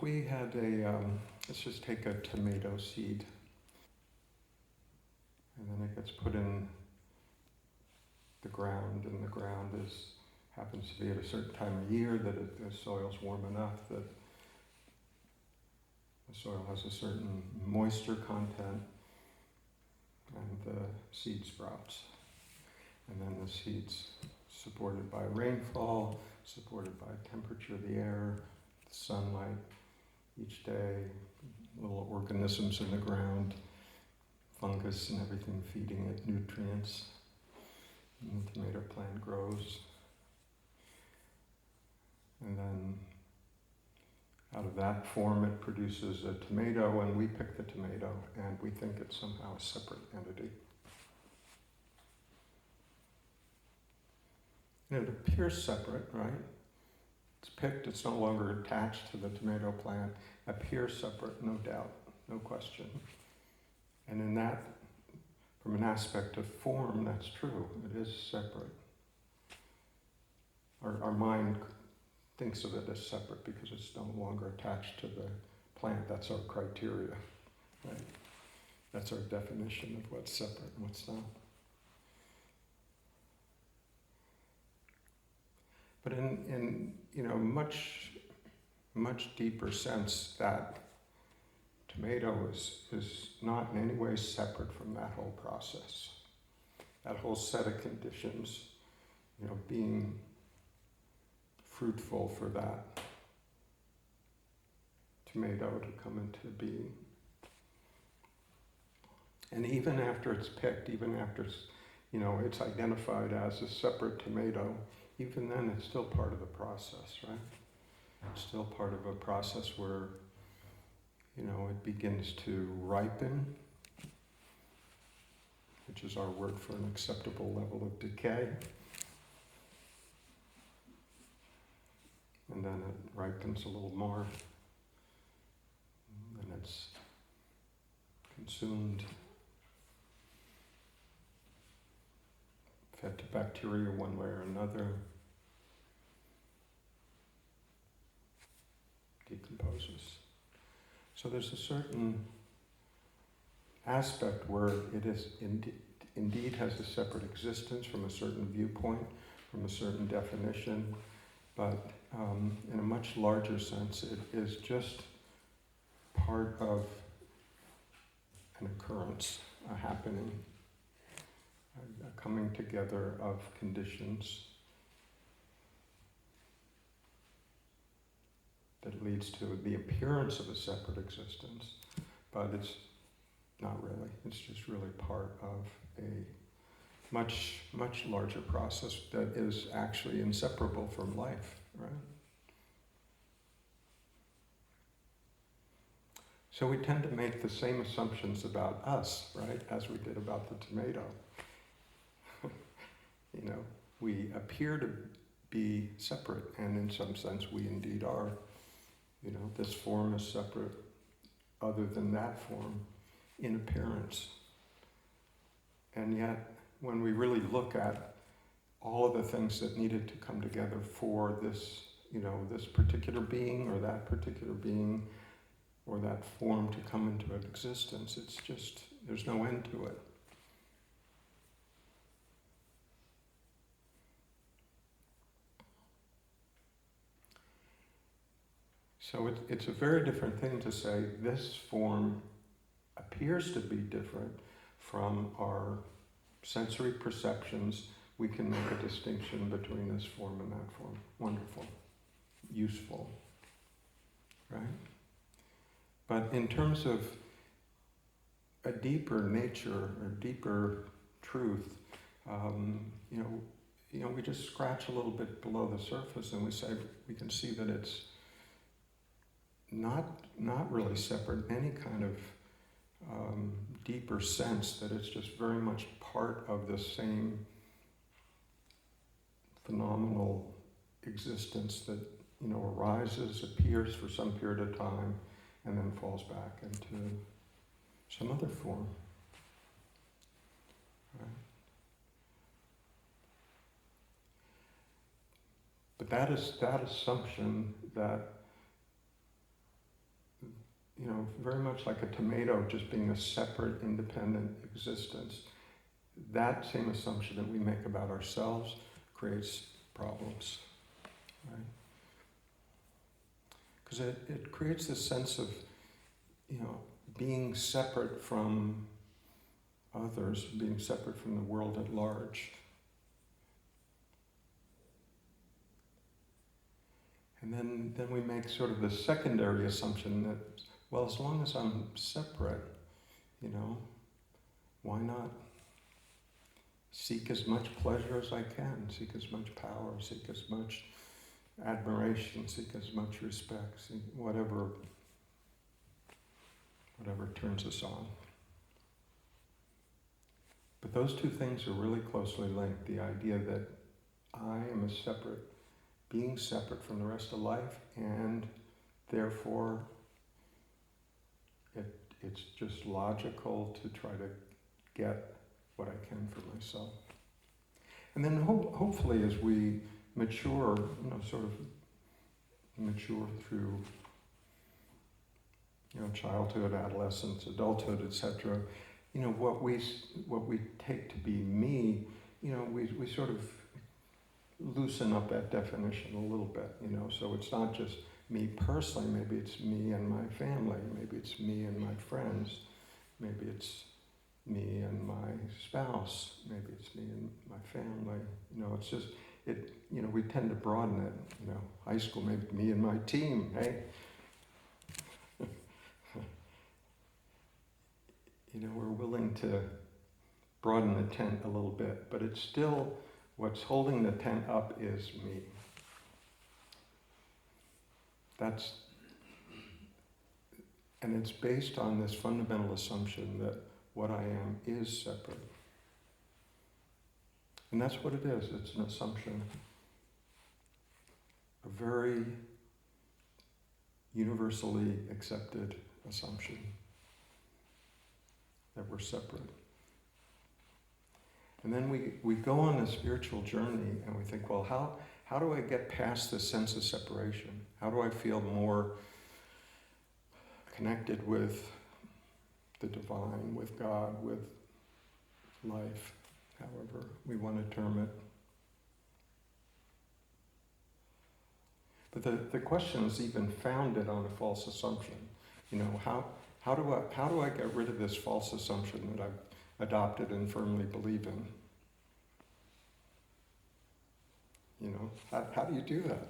we had let's just take a tomato seed, and then it gets put in the ground, and the ground happens to be at a certain time of year that the soil's warm enough that the soil has a certain moisture content, and the seed sprouts. And then the seed's supported by rainfall, supported by temperature of the air, sunlight each day, little organisms in the ground, fungus and everything feeding it nutrients. And the tomato plant grows. And then out of that form it produces a tomato, and we pick the tomato, and we think it's somehow a separate entity. And it appears separate, right? It's picked, it's no longer attached to the tomato plant, appears separate, no doubt, no question. And in that, from an aspect of form, that's true, it is separate. Our mind thinks of it as separate because it's no longer attached to the plant. That's our criteria, right? That's our definition of what's separate and what's not. But in much deeper sense, that tomato is not in any way separate from that whole process. That whole set of conditions, being fruitful for that tomato to come into being. And even after it's picked, even after it's identified as a separate tomato, even then it's still part of the process, right? It's still part of a process where, it begins to ripen, which is our word for an acceptable level of decay. And then it ripens a little more, and it's consumed, fed to bacteria one way or another, decomposes. So there's a certain aspect where it is indeed has a separate existence from a certain viewpoint, from a certain definition, but in a much larger sense, it is just part of an occurrence, a happening, a coming together of conditions that leads to the appearance of a separate existence, but it's not really. It's just really part of a much, much larger process that is actually inseparable from life, right? So we tend to make the same assumptions about us, right, as we did about the tomato. We appear to be separate, and in some sense we indeed are. This form is separate other than that form in appearance. And yet, when we really look at all of the things that needed to come together for this, this particular being or that particular being or that form to come into existence, it's just, there's no end to it. So it's a very different thing to say this form appears to be different from our sensory perceptions. We can make a distinction between this form and that form. Wonderful. Useful. Right? But in terms of a deeper nature or deeper truth, we just scratch a little bit below the surface and we can see that it's not really separate in any kind of deeper sense, that it's just very much part of the same phenomenal existence that arises, appears for some period of time, and then falls back into some other form. Right? But that assumption that very much like a tomato just being a separate, independent existence. That same assumption that we make about ourselves creates problems, right? Because it creates this sense of, being separate from others, being separate from the world at large. And then we make sort of the secondary assumption that, well, as long as I'm separate, why not seek as much pleasure as I can, seek as much power, seek as much admiration, seek as much respect, seek whatever turns us on. But those two things are really closely linked. The idea that I am being separate from the rest of life, and therefore it's just logical to try to get what I can for myself. And then hopefully as we mature, sort of mature through childhood, adolescence, adulthood, etc., what we take to be me, we sort of loosen up that definition a little bit, so it's not just me personally, maybe it's me and my family, maybe it's me and my friends, maybe it's me and my spouse, maybe it's me and my family, it's just, we tend to broaden it, high school, maybe me and my team, hey? We're willing to broaden the tent a little bit, but it's still, what's holding the tent up is me. And it's based on this fundamental assumption that what I am is separate. And that's what it is, it's an assumption. A very universally accepted assumption that we're separate. And then we go on a spiritual journey and we think, well, how do I get past this sense of separation? How do I feel more connected with the divine, with God, with life, however we want to term it? But the question is even founded on a false assumption. How do I get rid of this false assumption that I've adopted and firmly believe in? How do you do that?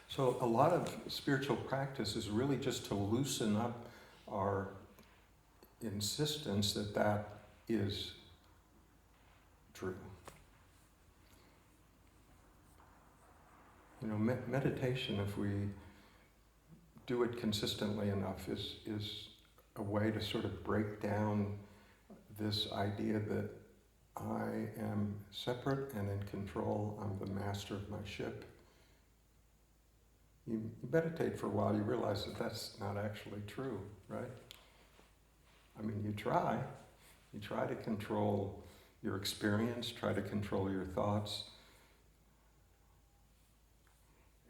So a lot of spiritual practice is really just to loosen up our insistence that that is true. Meditation, if we do it consistently enough, is a way to sort of break down this idea that I am separate and in control. I'm the master of my ship. You meditate for a while, you realize that that's not actually true, right? I mean, you try to control your experience, try to control your thoughts.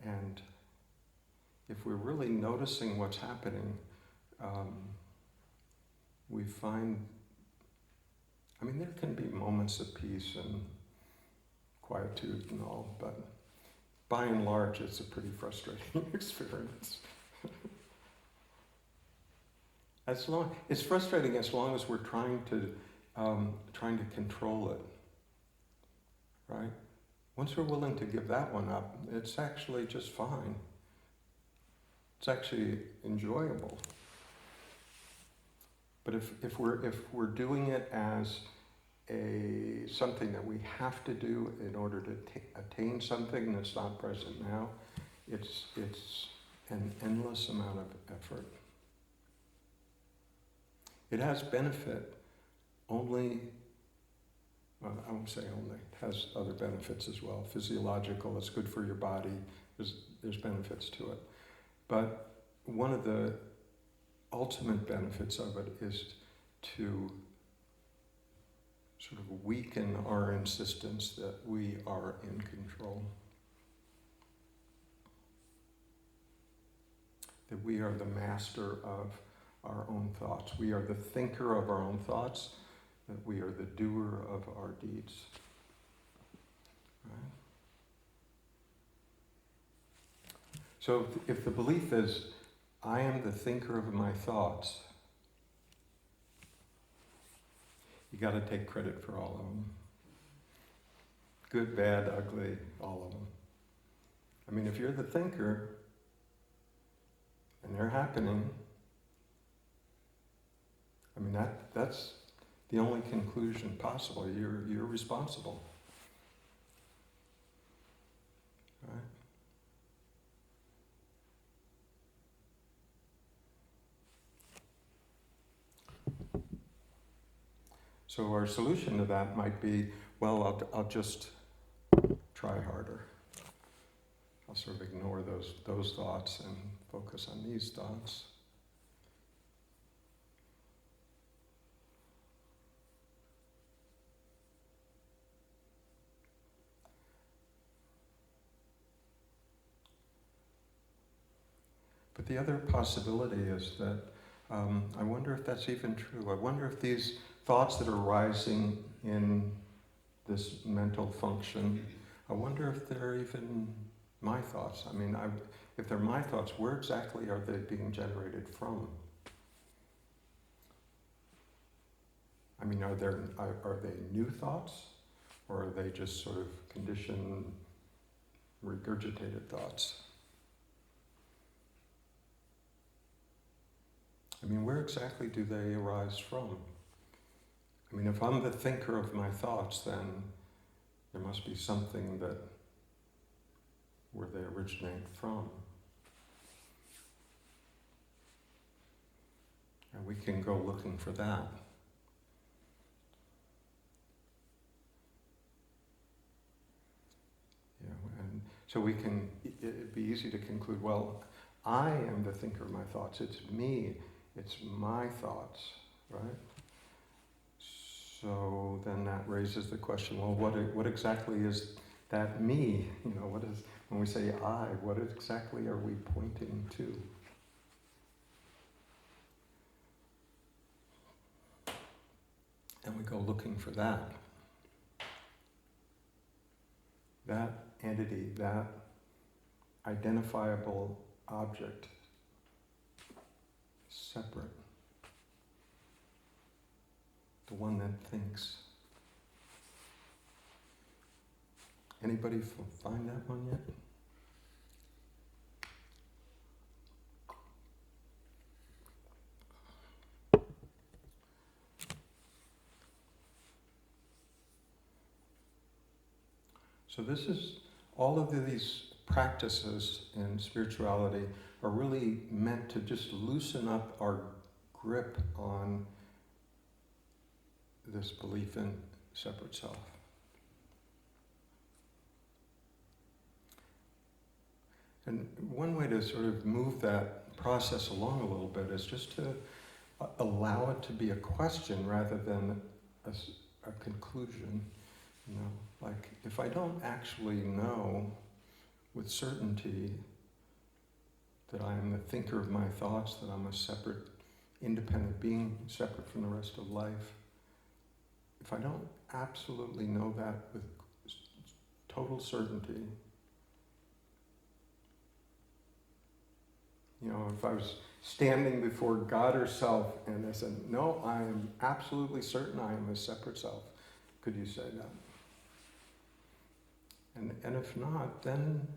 And if we're really noticing what's happening, we find, there can be moments of peace and quietude and all, but by and large, it's a pretty frustrating experience. It's frustrating as long as we're trying to control it, right? Once we're willing to give that one up, it's actually just fine. It's actually enjoyable. But if we're doing it as something that we have to do in order to attain something that's not present now, it's an endless amount of effort. It has benefit only. Well, I won't say only. It has other benefits as well. Physiological, it's good for your body. There's benefits to it. But one of the ultimate benefits of it is to sort of weaken our insistence that we are in control. That we are the master of our own thoughts. We are the thinker of our own thoughts, that we are the doer of our deeds. Right? So if the belief is, I am the thinker of my thoughts, you got to take credit for all of them. Good, bad, ugly, all of them. I mean, if you're the thinker, and they're happening, I mean, that's the only conclusion possible. You're responsible. Right? So our solution to that might be, well, I'll just try harder. I'll sort of ignore those thoughts and focus on these thoughts. But the other possibility is that I wonder if that's even true. I wonder if these thoughts that are rising in this mental function, I wonder if they're even my thoughts. I mean, if they're my thoughts, where exactly are they being generated from? I mean, are they new thoughts, or are they just sort of conditioned, regurgitated thoughts? I mean, where exactly do they arise from? I mean, if I'm the thinker of my thoughts, then there must be something where they originate from. And we can go looking for that. And so it'd be easy to conclude, well, I am the thinker of my thoughts. It's me. It's my thoughts, right? So then that raises the question, well, what exactly is that me? You know, when we say I, what exactly are we pointing to? And we go looking for that. That entity, that identifiable object, separate. The one that thinks. Anybody find that one yet? So all of these practices in spirituality are really meant to just loosen up our grip on this belief in separate self. And one way to sort of move that process along a little bit is just to allow it to be a question rather than a conclusion. You know, like if I don't actually know with certainty that I am the thinker of my thoughts, that I'm a separate, independent being, separate from the rest of life, if I don't absolutely know that with total certainty, you know, if I was standing before God or self and I said, no, I am absolutely certain I am a separate self, could you say that? And if not, then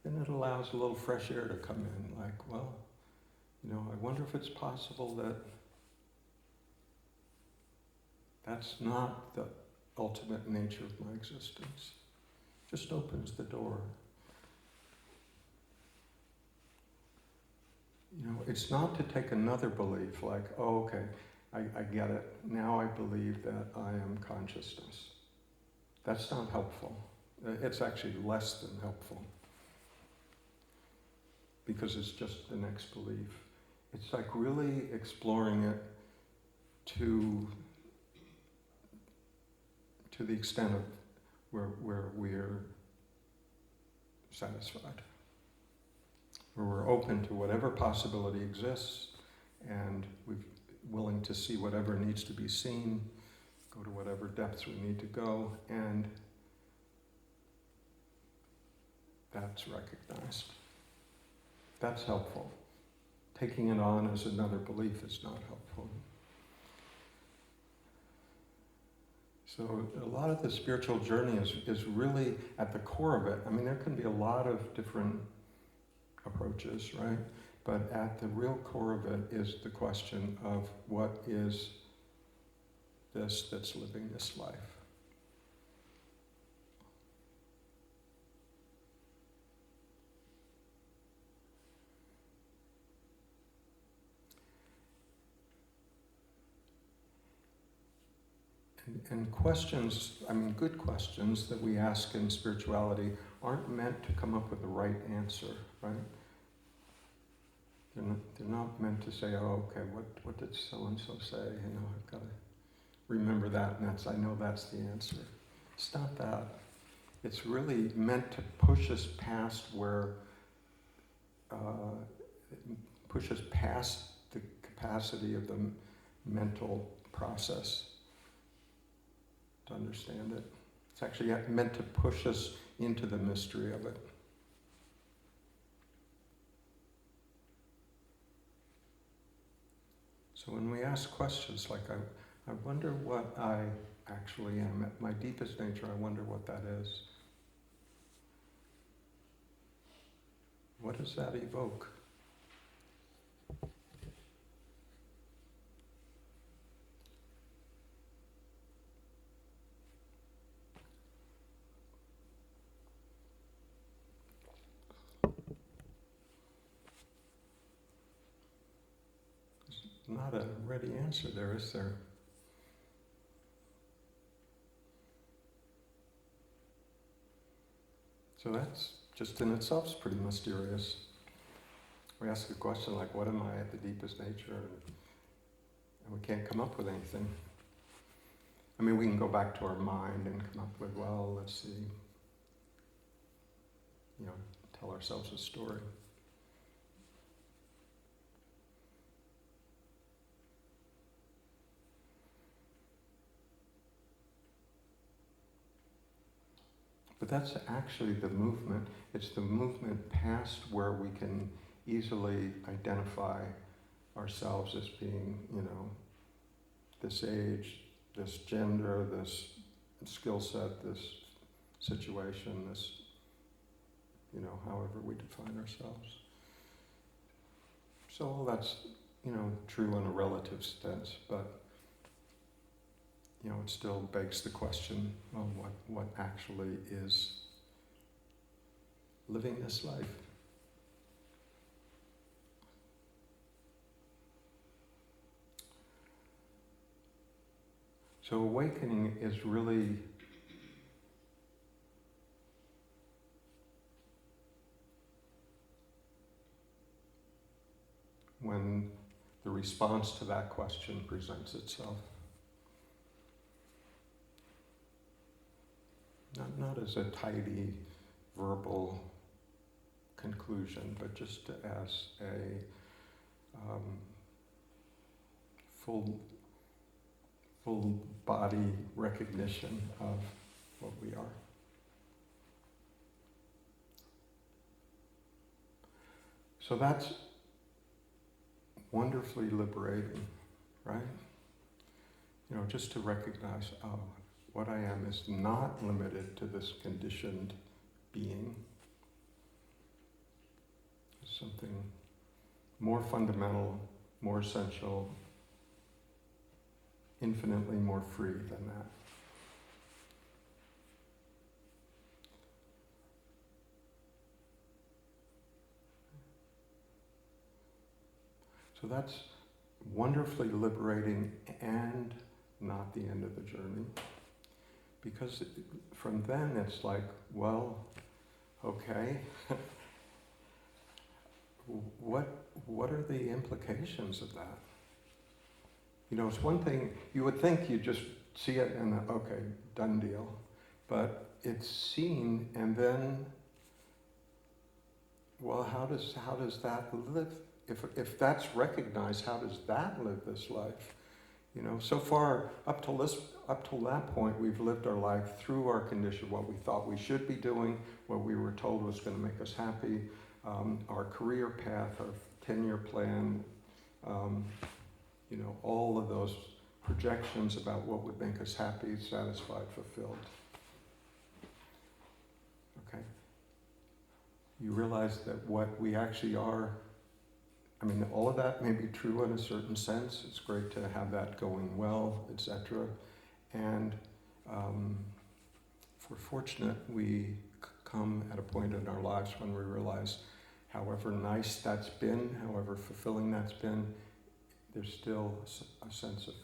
it allows a little fresh air to come in, like, well, you know, I wonder if it's possible that that's not the ultimate nature of my existence. Just opens the door. You know, it's not to take another belief like, oh, okay, I get it. Now I believe that I am consciousness. That's not helpful. It's actually less than helpful. Because it's just the next belief. It's like really exploring it to to the extent of where we're satisfied, where we're open to whatever possibility exists, and we're willing to see whatever needs to be seen, go to whatever depths we need to go, and that's recognized. That's helpful. Taking it on as another belief is not helpful. So a lot of the spiritual journey is really at the core of it. I mean, there can be a lot of different approaches, right? But at the real core of it is the question of what is this that's living this life? And questions, I mean, good questions that we ask in spirituality aren't meant to come up with the right answer, right? They're not meant to say, oh, okay, what did so-and-so say? You know, I've got to remember that, and I know that's the answer. It's not that. It's really meant to push us past push us past the capacity of the mental process to understand it. It's actually meant to push us into the mystery of it. So when we ask questions like, I wonder what I actually am, at my deepest nature, I wonder what that is. What does that evoke? Not a ready answer there, is there? So that's just in itself is pretty mysterious. We ask a question like, what am I at the deepest nature? And we can't come up with anything. I mean, we can go back to our mind and come up with, well, let's see, tell ourselves a story. But that's actually the movement. It's the movement past where we can easily identify ourselves as being, this age, this gender, this skill set, this situation, this, however we define ourselves. So all that's, true in a relative sense, but it still begs the question of what actually is living this life. So awakening is really when the response to that question presents itself. Not as a tidy verbal conclusion, but just as a full body recognition of what we are. So that's wonderfully liberating, right? Just to recognize, what I am is not limited to this conditioned being. It's something more fundamental, more essential, infinitely more free than that. So that's wonderfully liberating and not the end of the journey. Because from then it's like, well, okay, what are the implications of that? It's one thing, you would think you just see it and okay, done deal. But it's seen, and then, well, how does that live? If that's recognized, how does that live this life? You know, so far up till that point, we've lived our life through our condition, what we thought we should be doing, what we were told was going to make us happy, our career path, our 10-year plan, you know, all of those projections about what would make us happy, satisfied, fulfilled. Okay? You realize that what we actually are, I mean, all of that may be true in a certain sense. It's great to have that going well, etc. And if we're fortunate, we come at a point in our lives when we realize, however nice that's been, however fulfilling that's been, there's still a sense of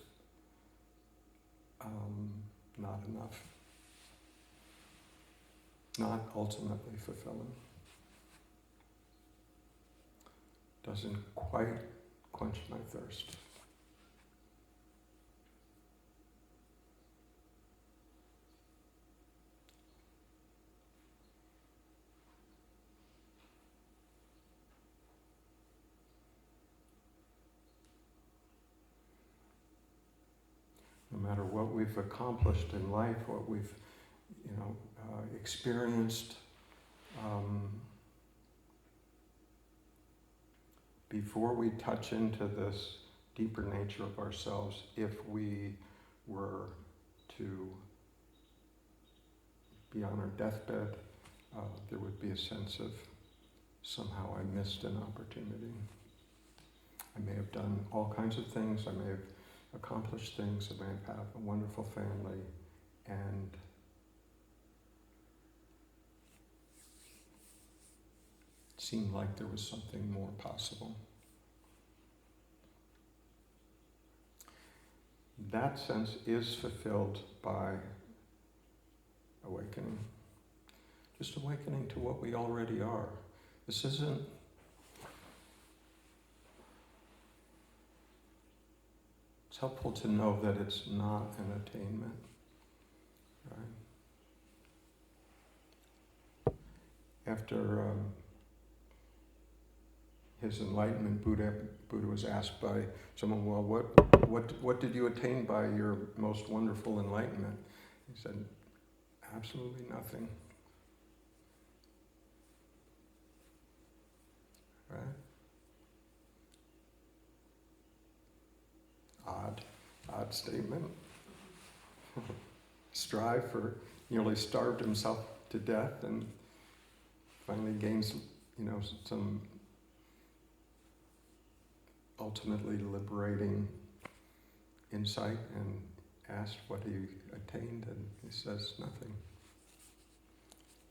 not enough, not ultimately fulfilling. Doesn't quite quench my thirst. No matter what we've accomplished in life, what we've, experienced, before we touch into this deeper nature of ourselves, if we were to be on our deathbed, there would be a sense of somehow I missed an opportunity. I may have done all kinds of things, I may have accomplished things, I may have had a wonderful family, and it seemed like there was something more possible. That sense is fulfilled by awakening. Just awakening to what we already are. This isn't It's helpful to know that it's not an attainment, right? After his enlightenment, Buddha was asked by someone, well, what did you attain by your most wonderful enlightenment? He said, absolutely nothing. Right? Odd statement. Nearly starved himself to death and finally gains, some ultimately liberating insight and asked what he attained, and he says nothing.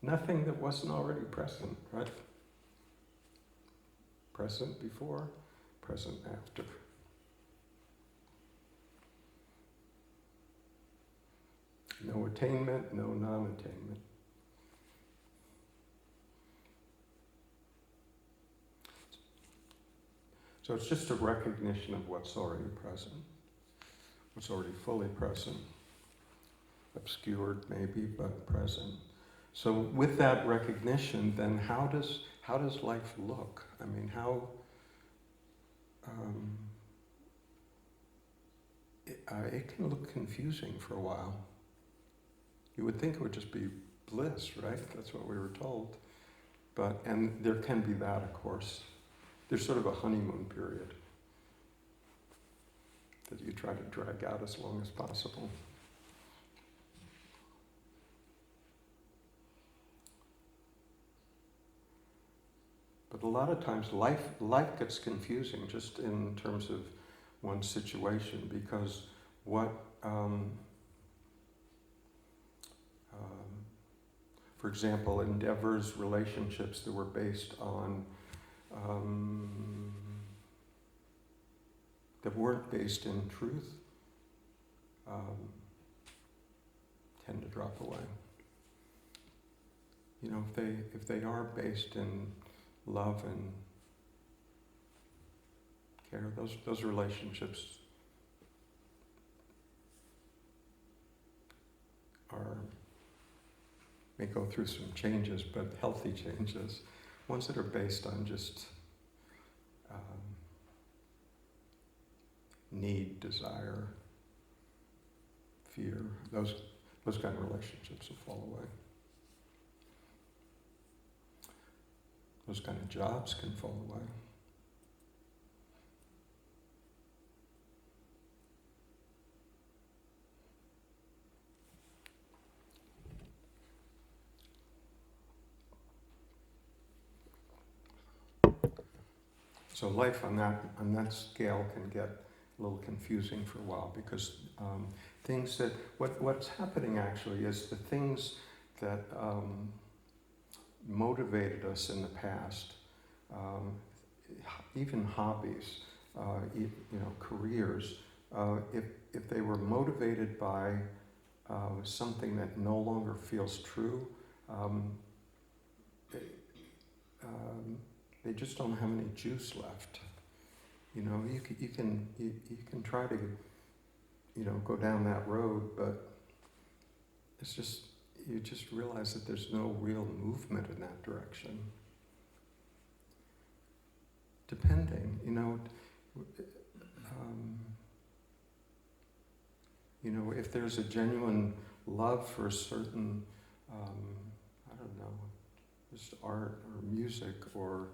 Nothing that wasn't already present, right? Present before, present after. No attainment, no non-attainment. So it's just a recognition of what's already present, what's already fully present, obscured maybe, but present. So with that recognition, then how does life look? I mean, it can look confusing for a while. You would think it would just be bliss, right? That's what we were told. And there can be that, of course. There's sort of a honeymoon period that you try to drag out as long as possible. But a lot of times life gets confusing just in terms of one situation, because for example, endeavors, relationships that were based on, that weren't based in truth, tend to drop away. If they are based in love and care, those relationships are may go through some changes, but healthy changes, ones that are based on just need, desire, fear, those kind of relationships will fall away. Those kind of jobs can fall away. So life on that scale can get a little confusing for a while, because things that what's happening actually is the things that motivated us in the past, even hobbies, careers, if they were motivated by something that no longer feels true, they just don't have any juice left. You can try to, go down that road, but it's just, you just realize that there's no real movement in that direction. Depending, if there's a genuine love for a certain, just art or music or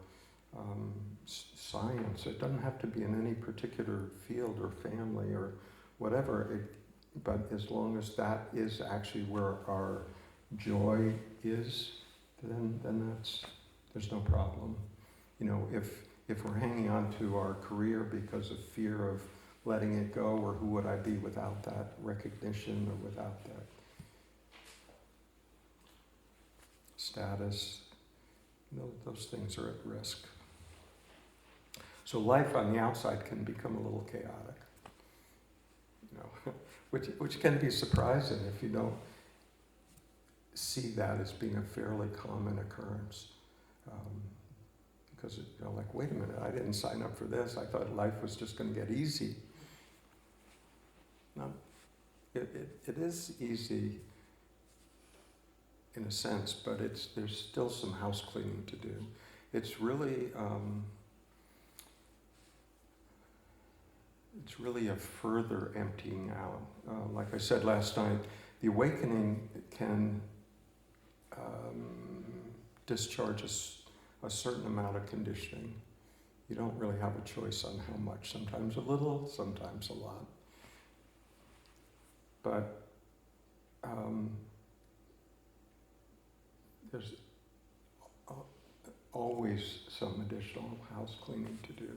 science. It doesn't have to be in any particular field or family or whatever, but as long as that is actually where our joy is, then there's no problem. If we're hanging on to our career because of fear of letting it go, or who would I be without that recognition or without that status, those things are at risk. So life on the outside can become a little chaotic, which can be surprising if you don't see that as being a fairly common occurrence. Because wait a minute, I didn't sign up for this. I thought life was just going to get easy. No, it is easy in a sense, but there's still some house cleaning to do. It's really a further emptying out. Like I said last night, the awakening can discharge a certain amount of conditioning. You don't really have a choice on how much. Sometimes a little, sometimes a lot. But there's always some additional house cleaning to do.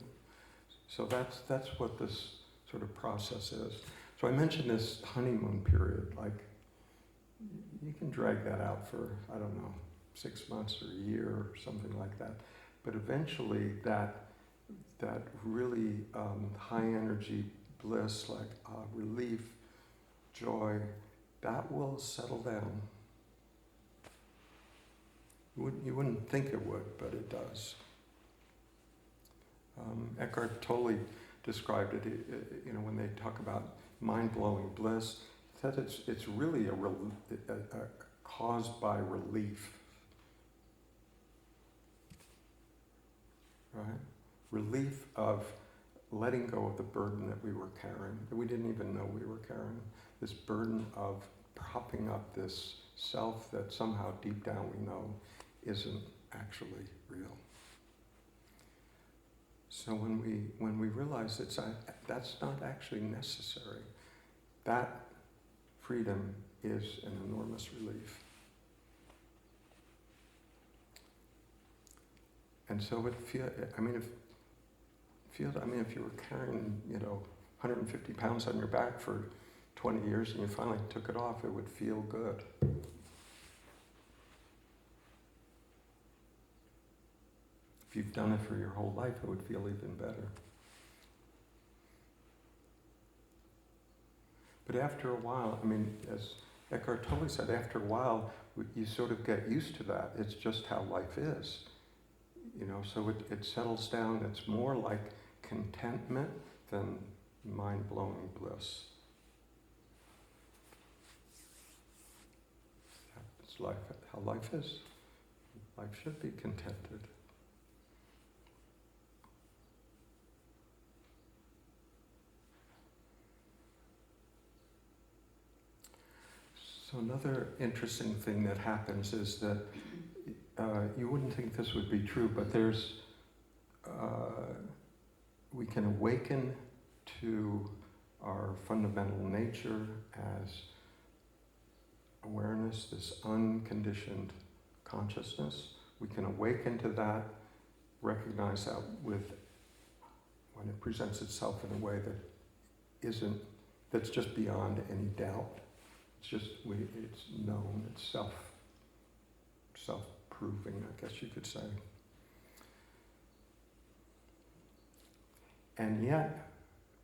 So that's what this sort of process is. So I mentioned this honeymoon period, like you can drag that out for, 6 months or a year or something like that. But eventually that really high energy bliss, like relief, joy, that will settle down. You wouldn't think it would, but it does. Eckhart Tolle described it, when they talk about mind-blowing bliss, that it's really caused by relief, right? Relief of letting go of the burden that we were carrying, that we didn't even know we were carrying. This burden of propping up this self that somehow deep down we know isn't actually real. So when we realize that's not actually necessary, that freedom is an enormous relief. And so if you were carrying, 150 pounds on your back for 20 years and you finally took it off, it would feel good. If you've done it for your whole life, it would feel even better. But after a while, as Eckhart Tolle said, after a while, you sort of get used to that. It's just how life is. So it settles down. It's more like contentment than mind-blowing bliss. It's life, how life is. Life should be contented. So another interesting thing that happens is that you wouldn't think this would be true, but we can awaken to our fundamental nature as awareness, this unconditioned consciousness. We can awaken to that, recognize that when it presents itself in a way that's just beyond any doubt. It's known, it's self-proving, I guess you could say. And yet,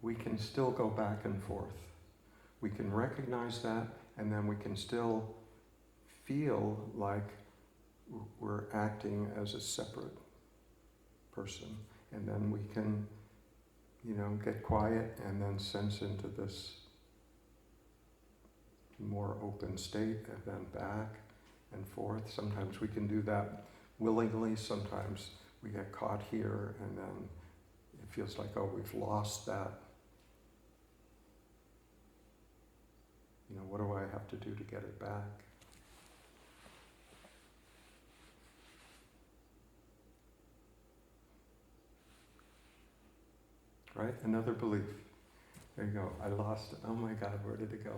we can still go back and forth. We can recognize that, and then we can still feel like we're acting as a separate person. And then we can, get quiet and then sense into this more open state, and then back and forth. Sometimes we can do that willingly. Sometimes we get caught here, and then it feels like, we've lost that. What do I have to do to get it back? Right? Another belief. There you go. I lost it. Oh my God, where did it go?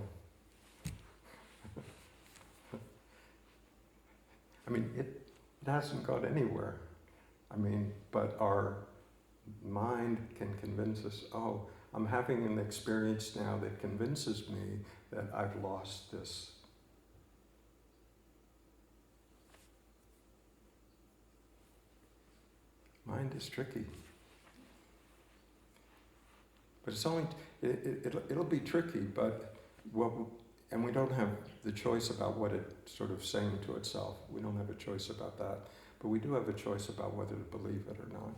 It hasn't gone anywhere. But our mind can convince us, I'm having an experience now that convinces me that I've lost this. Mind is tricky. But it's only, it'll be tricky, but and we don't have the choice about what it's sort of saying to itself. We don't have a choice about that. But we do have a choice about whether to believe it or not.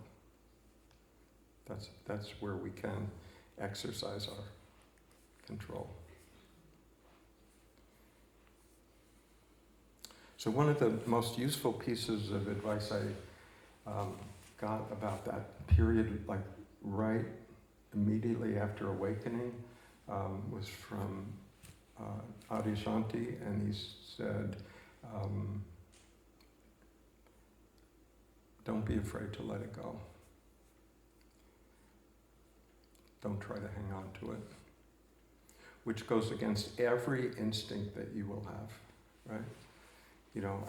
That's where we can exercise our control. So one of the most useful pieces of advice I got about that period, like right immediately after awakening, was from Adyashanti, and he said, don't be afraid to let it go. Don't try to hang on to it. Which goes against every instinct that you will have, right?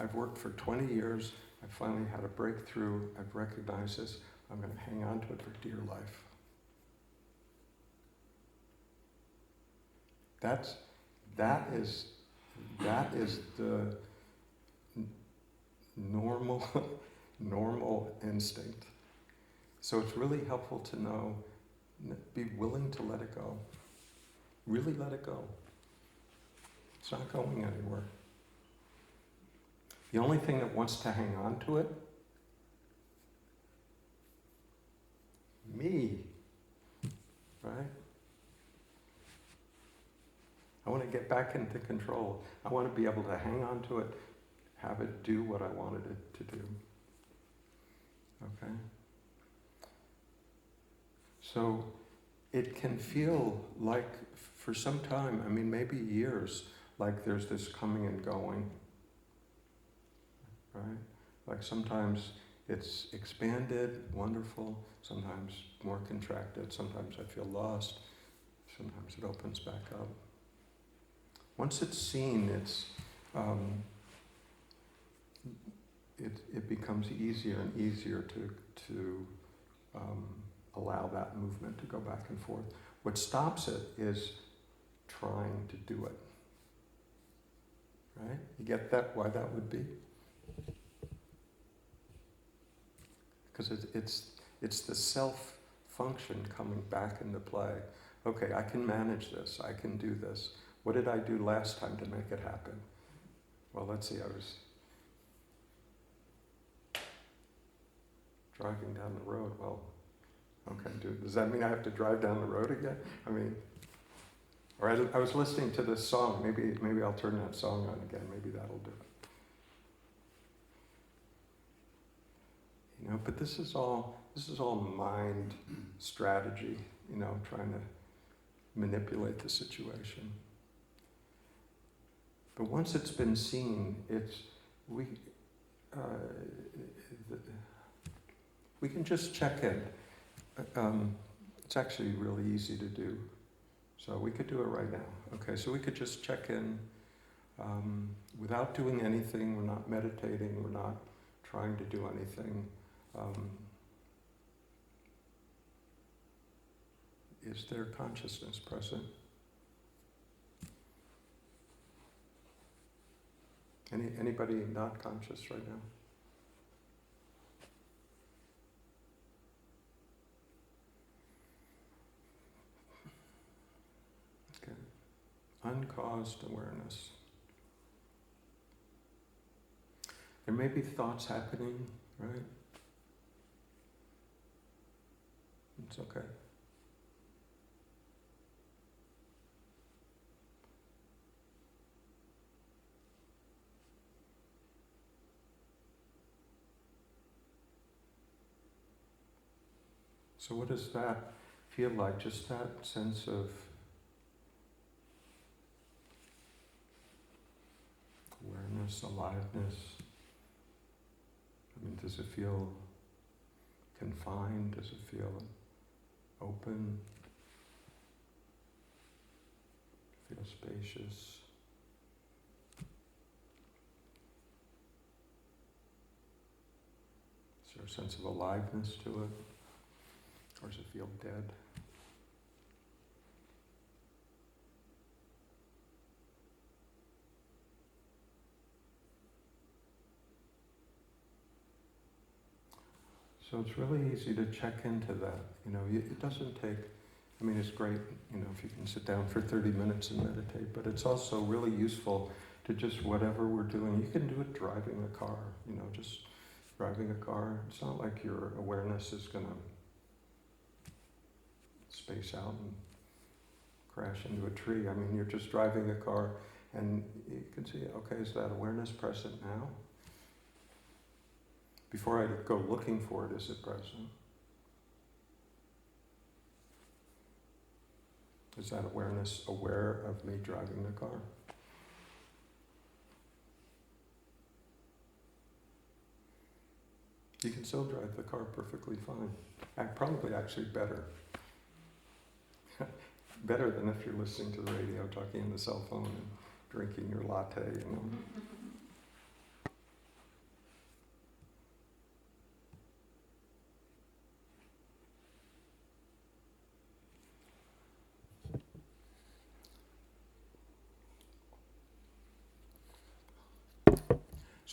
I've worked for 20 years. I finally had a breakthrough. I've recognized this. I'm going to hang on to it for dear life. That is the normal instinct. So it's really helpful to know, be willing to let it go. Really let it go. It's not going anywhere. The only thing that wants to hang on to it, me, right? I want to get back into control. I want to be able to hang on to it, have it do what I wanted it to do. Okay? So it can feel like for some time, maybe years, like there's this coming and going. Right? Like sometimes it's expanded, wonderful, sometimes more contracted, sometimes I feel lost, sometimes it opens back up. Once it's seen, it becomes easier and easier to allow that movement to go back and forth. What stops it is trying to do it. Right? You get that? Why that would be? Because it's the self-function coming back into play. Okay, I can manage this. I can do this. What did I do last time to make it happen? Well, let's see. I was driving down the road. Well, okay, does that mean I have to drive down the road again? Or I was listening to this song. Maybe I'll turn that song on again. Maybe that'll do it. But this is all mind strategy, trying to manipulate the situation. But once it's been seen, we can just check in. It's actually really easy to do. So we could do it right now. Okay, so we could just check in without doing anything. We're not meditating. We're not trying to do anything. Is there consciousness present? Anybody not conscious right now? Okay. Uncaused awareness. There may be thoughts happening, right? It's okay. So what does that feel like? Just that sense of awareness, aliveness. Does it feel confined? Does it feel open? Feel spacious? Is there a sense of aliveness to it? Or does it feel dead? So it's really easy to check into that. It doesn't take, it's great, if you can sit down for 30 minutes and meditate, but it's also really useful to just whatever we're doing. You can do it driving a car, just driving a car. It's not like your awareness is going to space out and crash into a tree. You're just driving a car and you can see, okay, is that awareness present now? Before I go looking for it, is it present? Is that awareness aware of me driving the car? You can still drive the car perfectly fine. Probably actually better. Better than if you're listening to the radio, talking on the cell phone, and drinking your latte,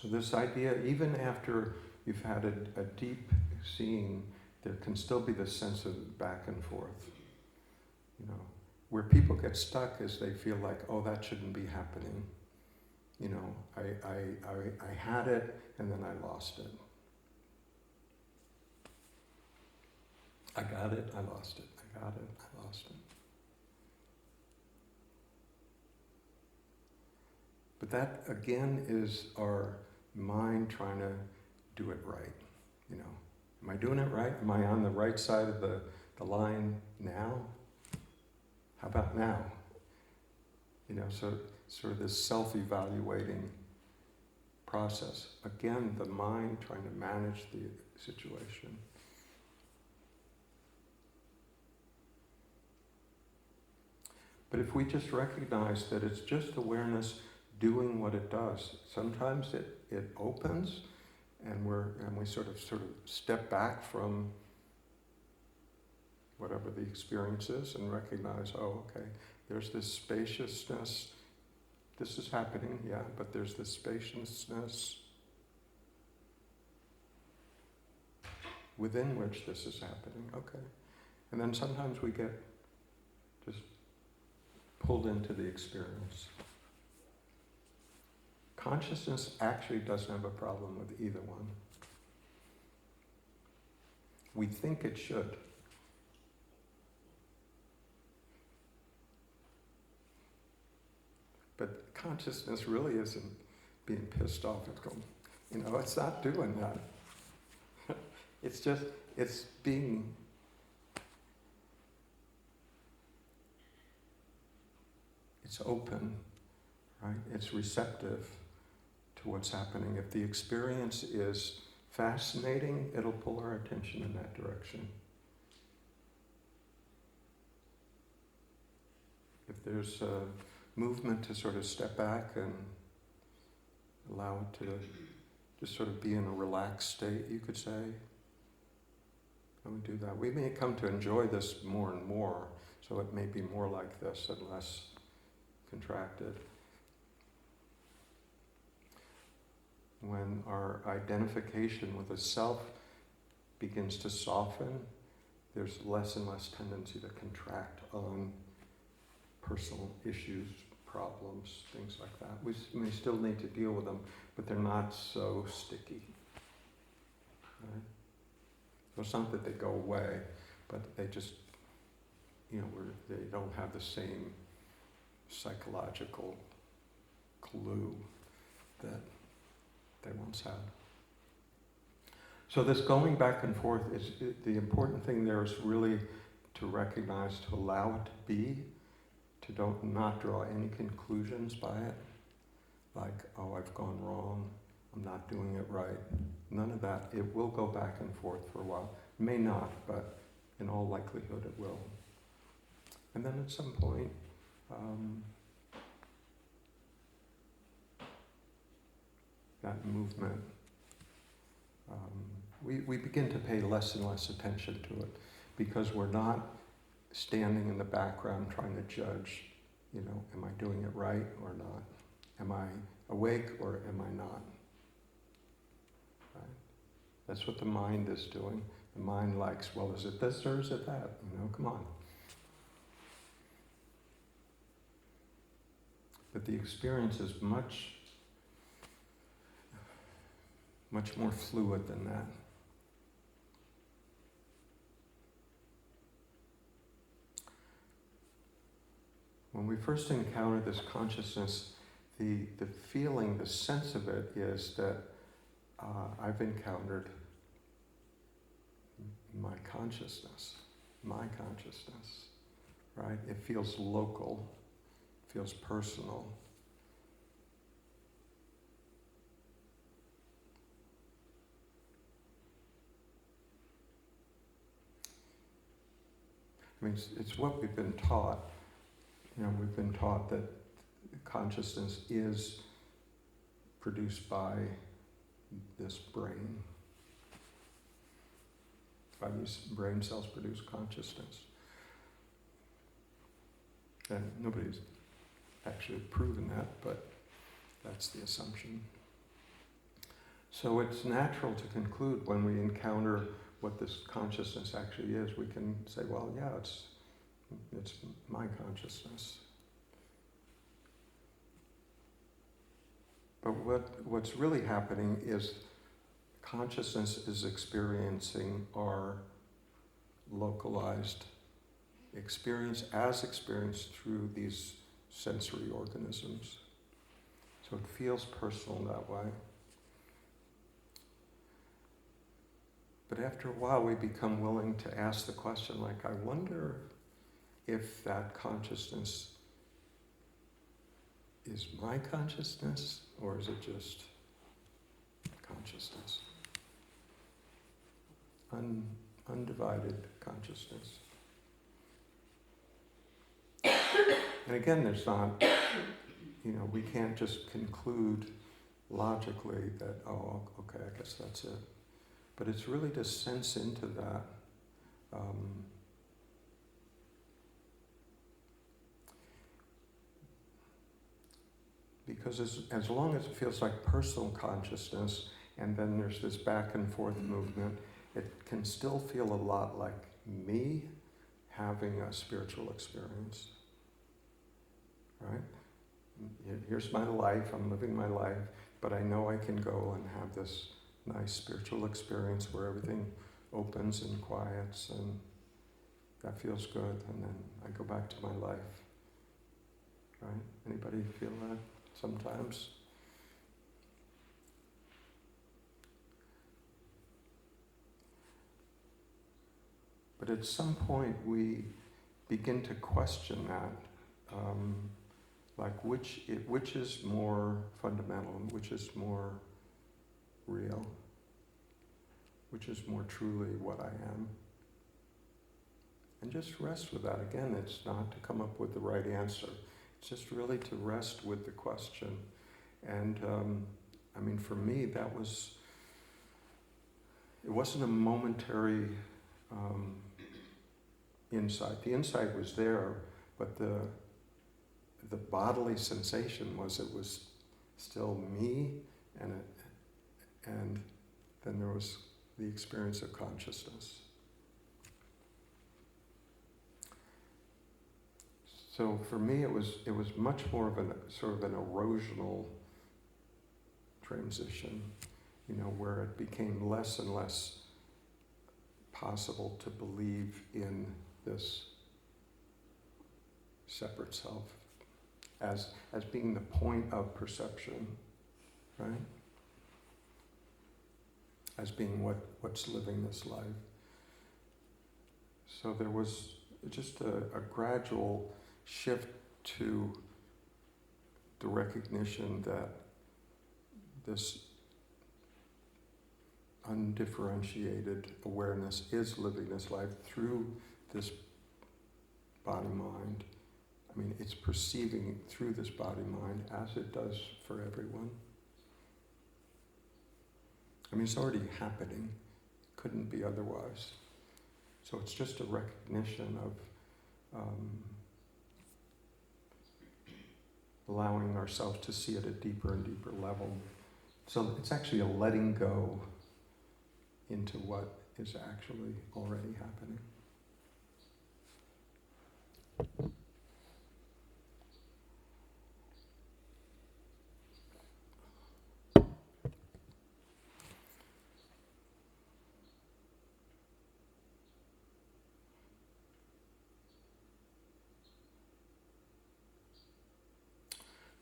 So this idea, even after you've had a deep seeing, there can still be this sense of back and forth. Where people get stuck is they feel like, oh, that shouldn't be happening. I had it and then I lost it. I got it, I lost it. I got it, I lost it. But that, again, is our mind trying to do it right. Am I doing it right? Am I on the right side of the line now? How about now? So sort of this self-evaluating process. Again, the mind trying to manage the situation. But if we just recognize that it's just awareness doing what it does, sometimes it opens and we sort of step back from whatever the experience is and recognize, oh, okay, there's this spaciousness. This is happening, yeah, but there's this spaciousness within which this is happening, okay. And then sometimes we get just pulled into the experience. Consciousness actually doesn't have a problem with either one. We think it should. But consciousness really isn't being pissed off. It's going, it's not doing that. It's just, it's being, it's open, right? It's receptive to what's happening. If the experience is fascinating, it'll pull our attention in that direction. If there's a movement to sort of step back and allow it to just sort of be in a relaxed state, you could say, and we do that. We may come to enjoy this more and more, so it may be more like this and less contracted. When our identification with the self begins to soften, there's less and less tendency to contract on personal issues, problems, things like that. We may still need to deal with them, but they're not so sticky. Right? So it's not that they go away, but they just, they don't have the same psychological clue that they once had. So this going back and forth is, the important thing there is really to recognize, to allow it to be, to not draw any conclusions by it, like, oh, I've gone wrong, I'm not doing it right. None of that. It will go back and forth for a while. It may not, but in all likelihood it will. And then at some point, that movement, we begin to pay less and less attention to it, because we're not standing in the background trying to judge, am I doing it right or not? Am I awake or am I not? Right? That's what the mind is doing. The mind likes, well, is it this or is it that? Come on. But the experience is much more fluid than that. When we first encounter this consciousness, the feeling, the sense of it is that I've encountered my consciousness, right? It feels local, feels personal. I mean, it's what we've been taught. We've been taught that consciousness is produced by this brain. By these brain cells produce consciousness. And nobody's actually proven that, but that's the assumption. So it's natural to conclude when we encounter what this consciousness actually is, we can say, well, yeah, it's my consciousness. But what's really happening is consciousness is experiencing our localized experience as experienced through these sensory organisms. So it feels personal that way. But after a while we become willing to ask the question, like, I wonder if that consciousness is my consciousness, or is it just consciousness? Undivided consciousness. And again, there's not, we can't just conclude logically that, oh, okay, I guess that's it. But it's really to sense into that. Because as long as it feels like personal consciousness, and then there's this back and forth movement, it can still feel a lot like me having a spiritual experience. Right? Here's my life, I'm living my life, but I know I can go and have this nice spiritual experience where everything opens and quiets, and that feels good, and then I go back to my life. Right? Anybody feel that sometimes? But at some point we begin to question that, like which is more fundamental, and which is more real, which is more truly what I am. And just rest with that. Again, it's not to come up with the right answer. It's just really to rest with the question. And I mean, for me, it wasn't a momentary insight. The insight was there, but the bodily sensation was it was still me, and then there was the experience of consciousness. So for me, it was much more of sort of an erosional transition, where it became less and less possible to believe in this separate self as being the point of perception, right? As being what's living this life. So there was just a gradual shift to the recognition that this undifferentiated awareness is living this life through this body-mind. I mean, it's perceiving through this body-mind as it does for everyone. I mean, it's already happening. It couldn't be otherwise. So it's just a recognition of allowing ourselves to see at a deeper and deeper level. So it's actually a letting go into what is actually already happening.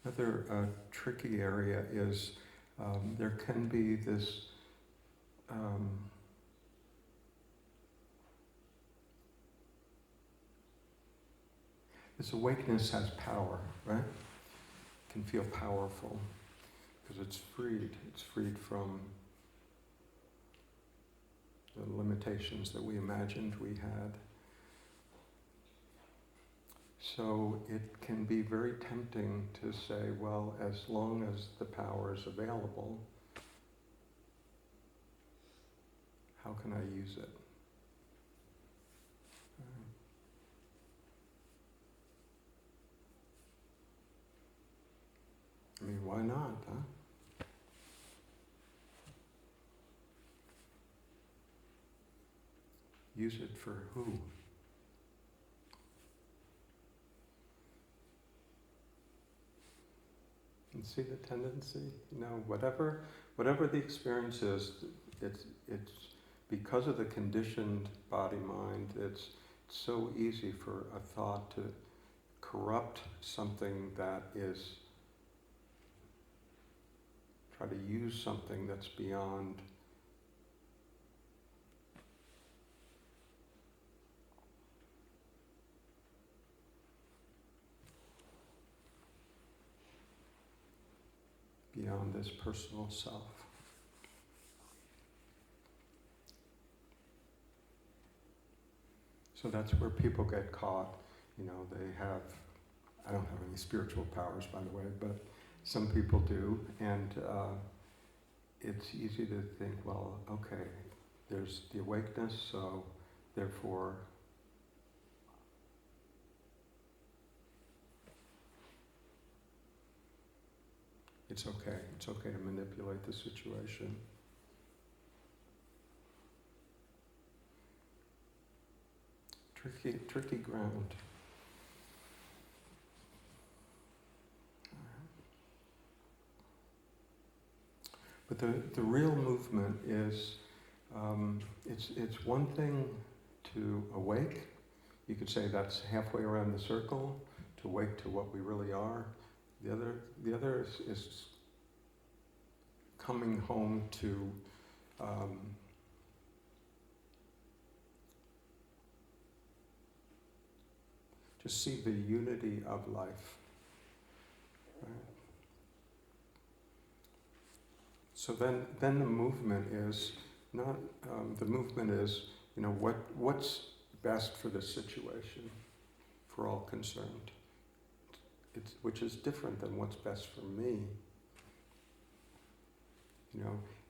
Another tricky area is there can be this this awakeness has power, right? It can feel powerful because it's freed. It's freed from the limitations that we imagined we had. So it can be very tempting to say, well, as long as the power is available, how can I use it? I mean, why not, huh? Use it for who? And see the tendency? Whatever the experience is, it's because of the conditioned body-mind, it's so easy for a thought to corrupt something that is, try to use something that's beyond this personal self. So that's where people get caught. They have, I don't have any spiritual powers, by the way, but some people do, and it's easy to think, well, okay, there's the awakeness, so therefore it's okay. It's okay to manipulate the situation. Tricky ground. But the real movement is, it's one thing to awake. You could say that's halfway around the circle, to awake to what we really are. The other is coming home to Just see the unity of life. Right? So then the movement is not, the movement is, what's best for this situation, for all concerned. Which is different than what's best for me.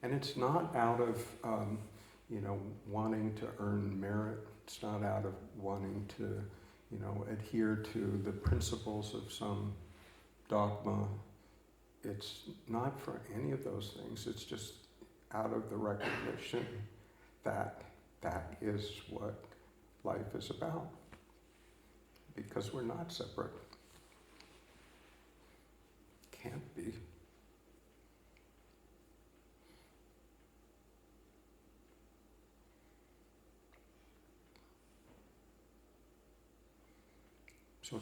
And it's not out of, wanting to earn merit. It's not out of wanting to, adhere to the principles of some dogma. It's not for any of those things. It's just out of the recognition that that is what life is about. Because we're not separate. Can't be. So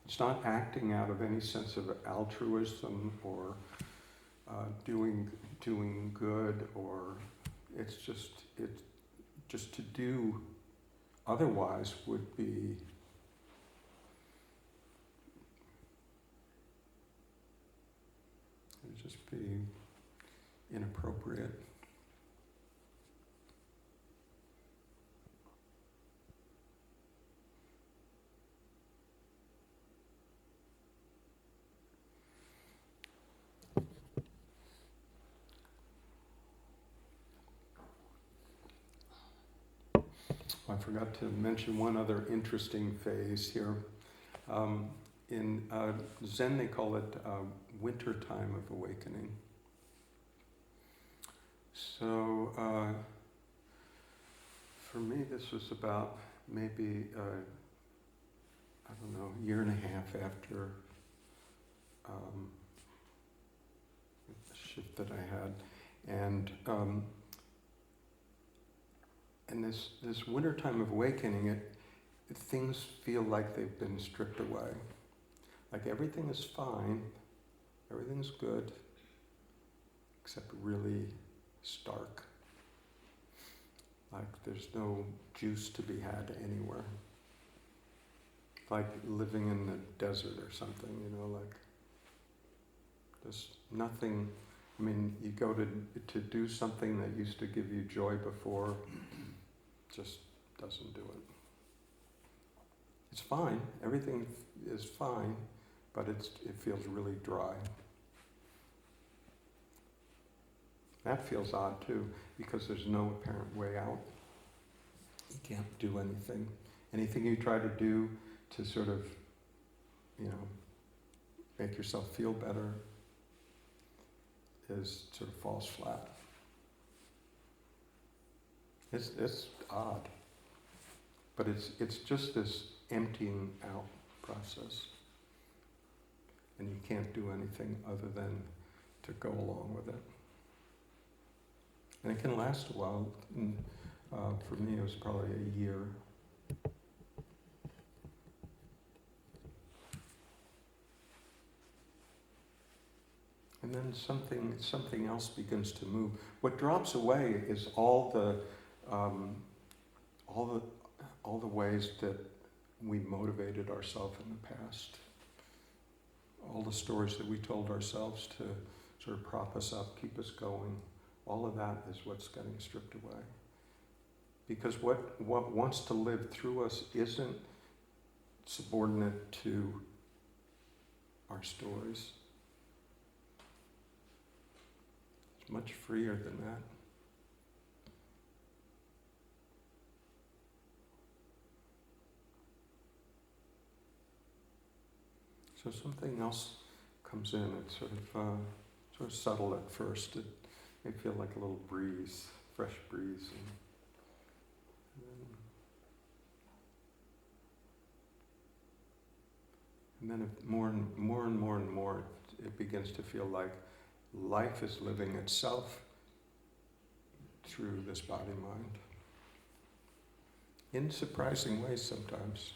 it's not acting out of any sense of altruism or doing good, or it's just to do otherwise would be inappropriate. I forgot to mention one other interesting phase here. In Zen, they call it winter time of awakening. So for me, this was about maybe, a year and a half after the shift that I had. And this winter time of awakening, things feel like they've been stripped away. Like everything is fine, everything's good, except really stark. Like there's no juice to be had anywhere. Like living in the desert or something, like there's nothing. I mean, you go to do something that used to give you joy before, just doesn't do it. It's fine, everything is fine, but it feels really dry. That feels odd too, because there's no apparent way out. You can't do anything. Anything you try to do to sort of, make yourself feel better sort of falls flat. It's odd, but it's just this emptying out process, and you can't do anything other than to go along with it. And it can last a while. And, for me, it was probably a year. And then something else begins to move. What drops away is all the ways that we motivated ourselves in the past. All the stories that we told ourselves to sort of prop us up, keep us going. All of that is what's getting stripped away. Because what wants to live through us isn't subordinate to our stories. It's much freer than that. So something else comes in. It's sort of subtle at first. It may feel like a little breeze, fresh breeze, and then more and more, it begins to feel like life is living itself through this body-mind. In surprising ways sometimes.